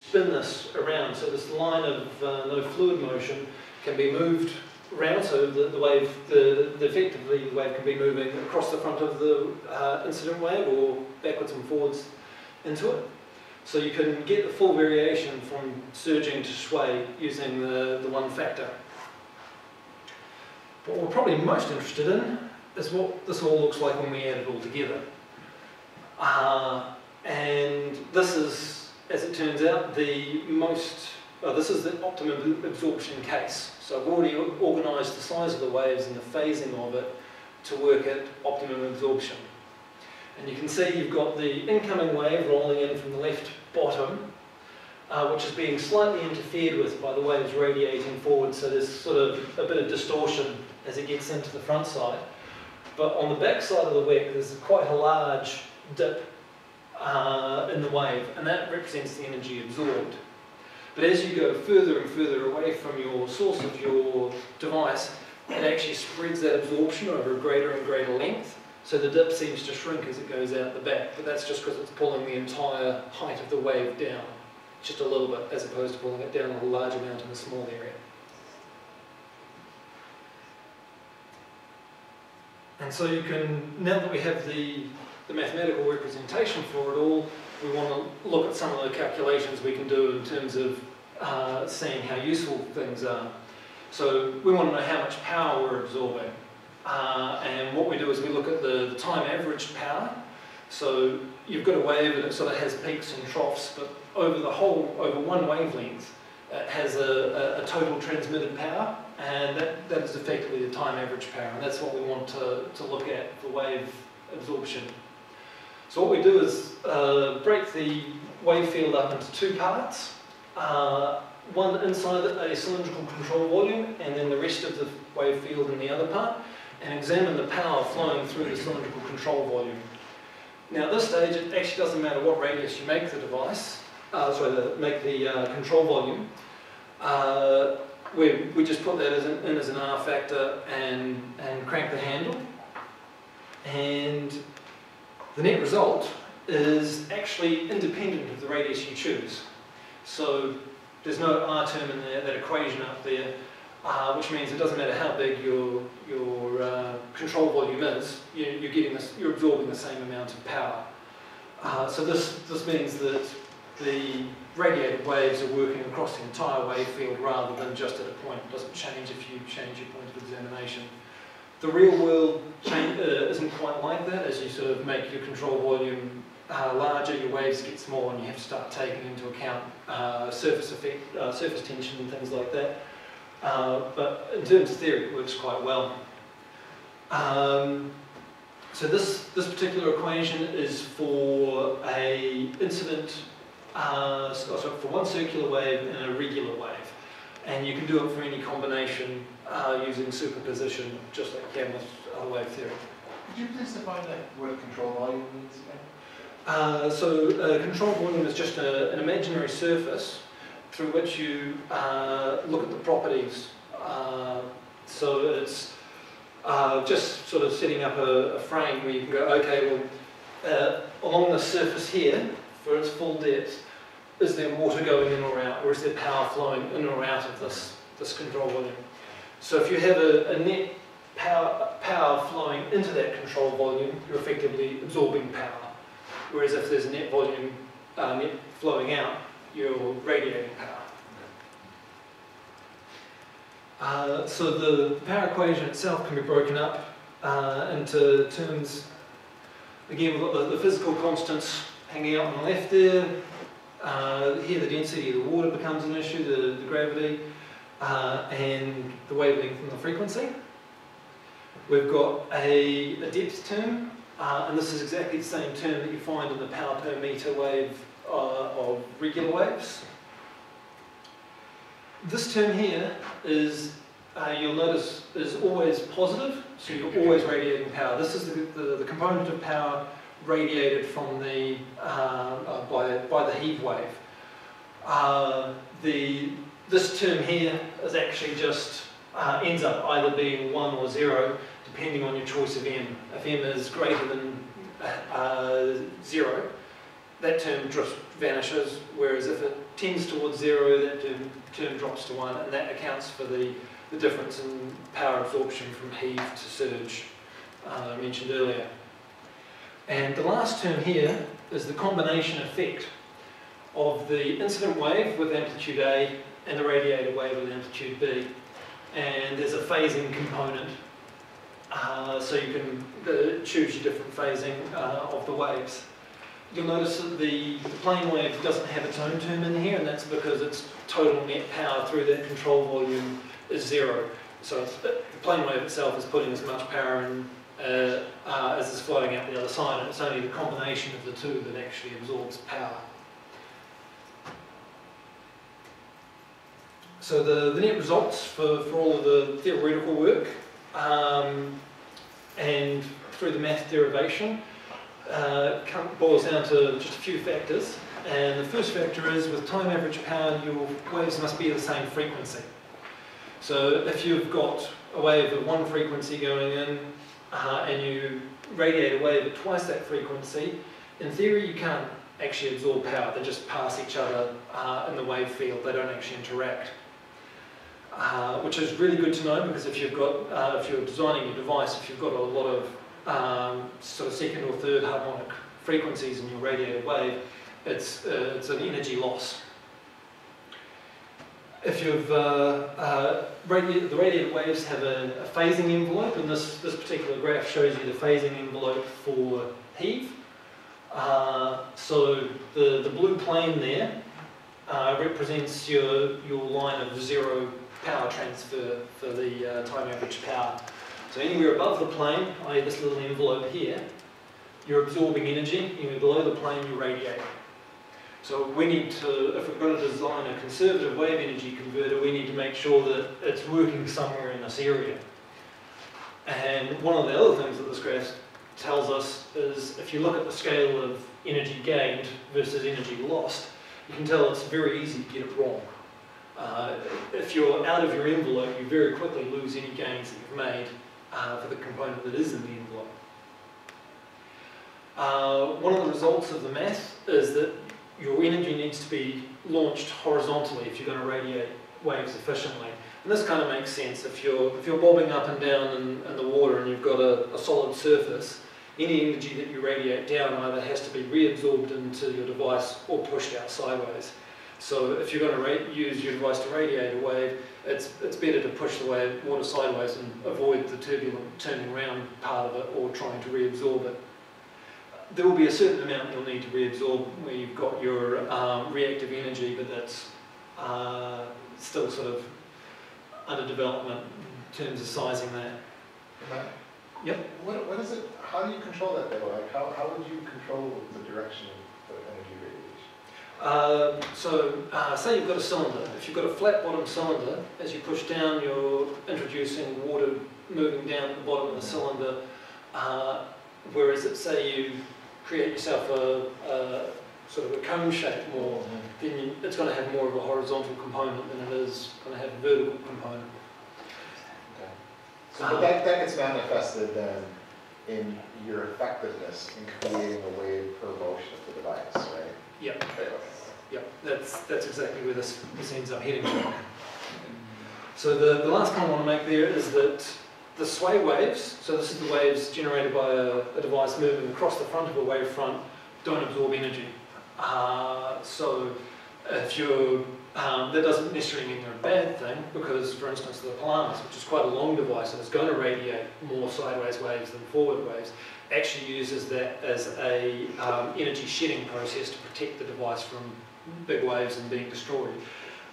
spin this around, so this line of no fluid motion can be moved around, so the wave, effectively the wave can be moving across the front of the incident wave or backwards and forwards into it. So you can get the full variation from surging to sway using the one factor. What we're probably most interested in is what this all looks like when we add it all together. And this is, as it turns out, this is the optimum absorption case. So I've already organised the size of the waves and the phasing of it to work at optimum absorption. And you can see you've got the incoming wave rolling in from the left bottom, which is being slightly interfered with by the waves radiating forward, so there's sort of a bit of distortion as it gets into the front side. But on the back side of the wick, there's quite a large dip in the wave, and that represents the energy absorbed. But as you go further and further away from your source of your device, it actually spreads that absorption over a greater and greater length. So the dip seems to shrink as it goes out the back, but that's just because it's pulling the entire height of the wave down, just a little bit, as opposed to pulling it down a large amount in a small area. And so you can, now that we have the mathematical representation for it all, we want to look at some of the calculations we can do in terms of seeing how useful things are. So we want to know how much power we're absorbing. And what we do is we look at the time averaged power. So you've got a wave and it sort of has peaks and troughs, but over one wavelength, it has a total transmitted power, and that is effectively the time average power, and that's what we want to look at for wave absorption. So what we do is break the wave field up into two parts, one inside a cylindrical control volume, and then the rest of the wave field in the other part, and examine the power flowing through the cylindrical control volume. Now at this stage, it actually doesn't matter what radius you make the device, make the control volume. We just put that in as an R factor and crank the handle. And the net result is actually independent of the radius you choose. So there's no R term in there, that equation up there, which means it doesn't matter how big your control volume is, you're absorbing the same amount of power. So this means that the radiated waves are working across the entire wave field rather than just at a point. It doesn't change if you change your point of examination. The real world isn't quite like that. As you sort of make your control volume larger, your waves get smaller, and you have to start taking into account surface tension and things like that. But in terms of theory, it works quite well. So this particular equation is for a incident, for one circular wave and a regular wave. And you can do it for any combination using superposition, just like you can with other wave theory. Could you please define what control volume means again? So control volume is just an imaginary surface through which you look at the properties. So it's just sort of setting up a frame where you can go, okay, well, along the surface here, for its full depth, is there water going in or out, or is there power flowing in or out of this control volume? So if you have a net power flowing into that control volume, you're effectively absorbing power. Whereas if there's a net volume net flowing out, you're radiating power. So the power equation itself can be broken up into terms, again, we've got the physical constants hanging out on the left there. Here the density of the water becomes an issue, the gravity, and the wavelength and the frequency. We've got a depth term, and this is exactly the same term that you find in the power per meter wave of regular waves. This term here is, you'll notice, is always positive, so you're always radiating power. This is the component of power radiated from the by the heave wave. This term here is actually just ends up either being 1 or 0, depending on your choice of m. If m is greater than 0, that term just vanishes, whereas if it tends towards 0, that term drops to 1, and that accounts for the difference in power absorption from heave to surge I mentioned earlier. And the last term here is the combination effect of the incident wave with amplitude A and the radiated wave with amplitude B. And there's a phasing component, so you can choose your different phasing of the waves. You'll notice that the plane wave doesn't have its own term in here, and that's because its total net power through that control volume is 0. So the plane wave itself is putting as much power in as is flowing out the other side, and it's only the combination of the two that actually absorbs power. So the net results for all of the theoretical work and through the math derivation boils down to just a few factors. And the first factor is, with time average power, your waves must be the same frequency. So if you've got a wave of one frequency going in and you radiate a wave at twice that frequency, in theory you can't actually absorb power. They just pass each other in the wave field. They don't actually interact. Which is really good to know, because if you've got, if you're designing your device, if you've got a lot of sort of second or third harmonic frequencies in your radiated wave, it's an energy loss. If you've the radiated waves have a phasing envelope, and this particular graph shows you the phasing envelope for heave. So the blue plane there represents your line of 0 power transfer for the time average power. So anywhere above the plane, i.e. this little envelope here, you're absorbing energy. Anywhere below the plane, you're radiating. So we need to, if we're going to design a conservative wave energy converter, we need to make sure that it's working somewhere in this area. And one of the other things that this graph tells us is, if you look at the scale of energy gained versus energy lost, you can tell it's very easy to get it wrong. If you're out of your envelope, you very quickly lose any gains that you've made for the component that is in the envelope. One of the results of the math is that your energy needs to be launched horizontally if you're going to radiate waves efficiently. And this kind of makes sense. If you're bobbing up and down in the water and you've got a solid surface, any energy that you radiate down either has to be reabsorbed into your device or pushed out sideways. So if you're going to use your device to radiate a wave, it's better to push the water sideways and avoid the turbulent turning around part of it or trying to reabsorb it. There will be a certain amount you'll need to reabsorb where you've got your reactive energy, but that's still sort of under development in terms of sizing that. Yep. What is it? How do you control that though? Like how would you control the direction of the energy radiation? Say you've got a cylinder. If you've got a flat bottom cylinder, as you push down, you're introducing water moving down at the bottom of the cylinder. Whereas say you create yourself a sort of a cone shape more, then it's going to have more of a horizontal component than it is going to have a vertical component. Okay. So but that gets manifested then in your effectiveness in creating a wave per motion of the device, right? Yep. Okay. Yep. That's exactly where this ends up heading to. So the last point I want to make there is that the sway waves, so this is the waves generated by a device moving across the front of a wavefront, don't absorb energy. So if you're, that doesn't necessarily mean they're a bad thing, because for instance the Laplace, which is quite a long device and is going to radiate more sideways waves than forward waves, actually uses that as a energy shedding process to protect the device from big waves and being destroyed.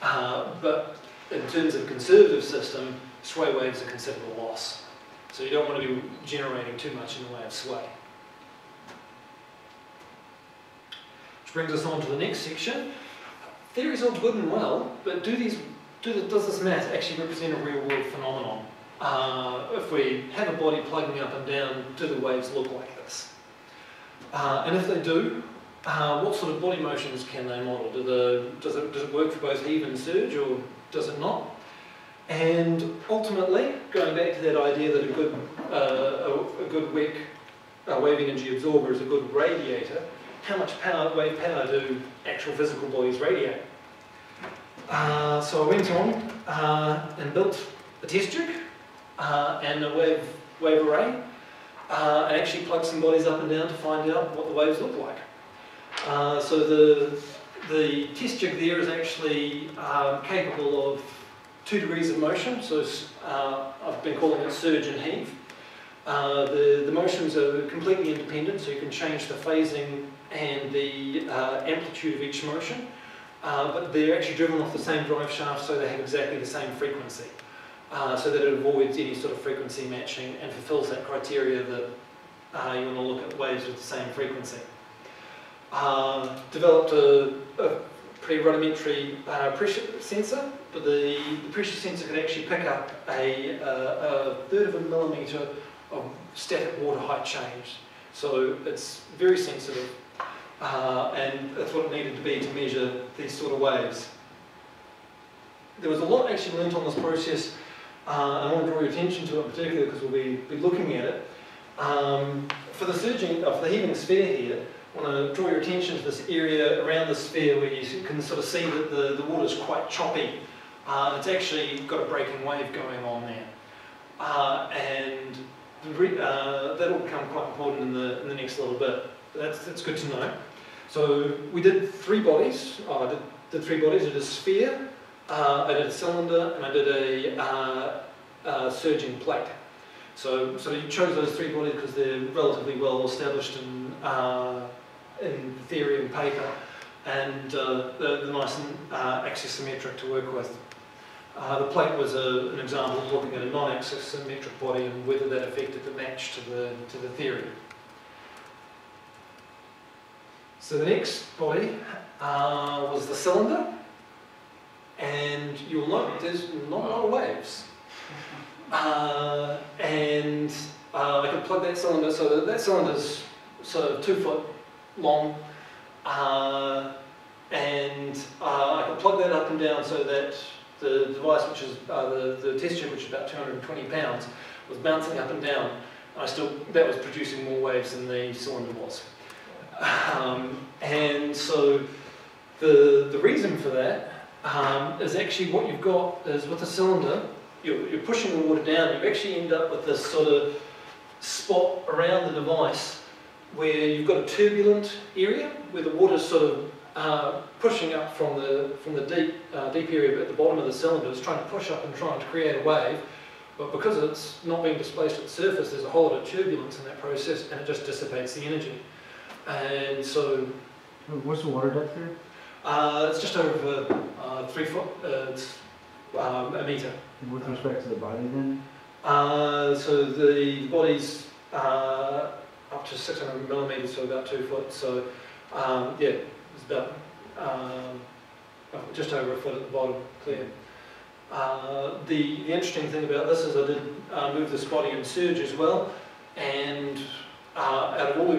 But in terms of a conservative system, sway waves are considered a loss. So you don't want to be generating too much in the way of sway. Which brings us on to the next section. Theory's all good and well, but does this math actually represent a real world phenomenon? If we have a body plugging up and down, do the waves look like this? And if they do, what sort of body motions can they model? Does it work for both heave and surge, or does it not? And ultimately, going back to that idea that a good wave energy absorber is a good radiator, how much wave power do actual physical bodies radiate? So I went on and built a test tube and a wave array, and actually plugged some bodies up and down to find out what the waves look like. So the test jig there is actually capable of 2 degrees of motion, so I've been calling it surge and heave. The motions are completely independent, so you can change the phasing and the amplitude of each motion, but they're actually driven off the same drive shaft, so they have exactly the same frequency, so that it avoids any sort of frequency matching and fulfills that criteria that you want to look at waves with the same frequency. Developed a pretty rudimentary pressure sensor, but the pressure sensor could actually pick up a 1/3 of a millimetre of static water height change. So it's very sensitive, and that's what it needed to be to measure these sort of waves. There was a lot actually learnt on this process, and I want to draw your attention to it in particular because we'll be looking at it. For the heaving sphere here, I want to draw your attention to this area around the sphere where you can sort of see that the water is quite choppy. It's actually got a breaking wave going on there. And that'll become quite important in the next little bit. That's good to know. So we did 3 bodies. I did 3 bodies. I did a sphere, I did a cylinder, and I did a surging plate. So you chose those 3 bodies because they're relatively well established in theory and paper, and they're nice and axisymmetric to work with. The plate was an example of looking at a non-axisymmetric body and whether that affected the match to the theory. So the next body was the cylinder, and you'll note there's not a lot of waves. And I could plug that cylinder, so that cylinder's sort of 2 foot long, and I could plug that up and down so that the device, which is the test tube, which is about 220 pounds, was bouncing up and down. That was producing more waves than the cylinder was. And so the reason for that is actually what you've got is with the cylinder, you're pushing the water down, you actually end up with this sort of spot around the device where you've got a turbulent area where the water's sort of pushing up from the deep area at the bottom of the cylinder. It's trying to push up and trying to create a wave, but because it's not being displaced at the surface, there's a whole lot of turbulence in that process, and it just dissipates the energy. And so, what's the water depth here? it's just over 3 foot. It's a metre. With respect to the body, then? So the body's up to 600 millimetres, so about 2 foot. So yeah, it's about just over a foot at the bottom, clear. The interesting thing about this is I did move this body in surge as well, and out of all the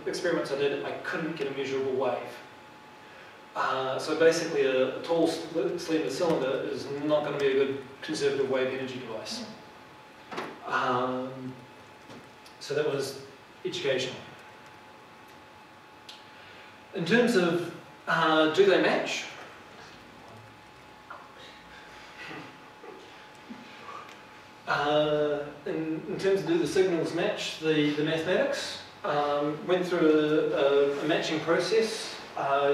experiments I did, I couldn't get a measurable wave. So basically a tall slender cylinder is not going to be a good conservative wave energy device. So that was educational. In terms of do they match? In terms of do the signals match the mathematics, went through a matching process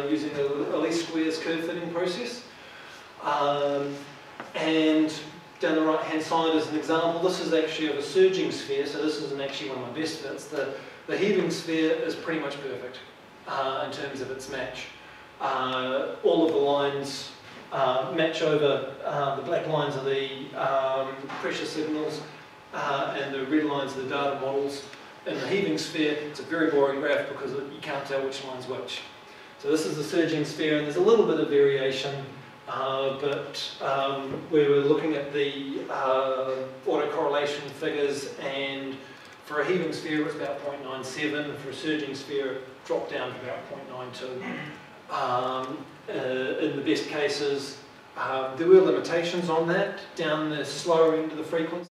using a least squares curve fitting process. And down the right hand side is an example. This is actually of a surging sphere, so this isn't actually one of my best fits. The heaving sphere is pretty much perfect in terms of its match. All of the lines match over. The black lines are the pressure signals and the red lines are the data models. In the heaving sphere, it's a very boring graph because you can't tell which line's which. So this is the surging sphere, and there's a little bit of variation, but we were looking at the autocorrelation figures, and for a heaving sphere it was about 0.97, and for a surging sphere it dropped down to about 0.92. In the best cases, there were limitations on that, down the slower end of the frequency.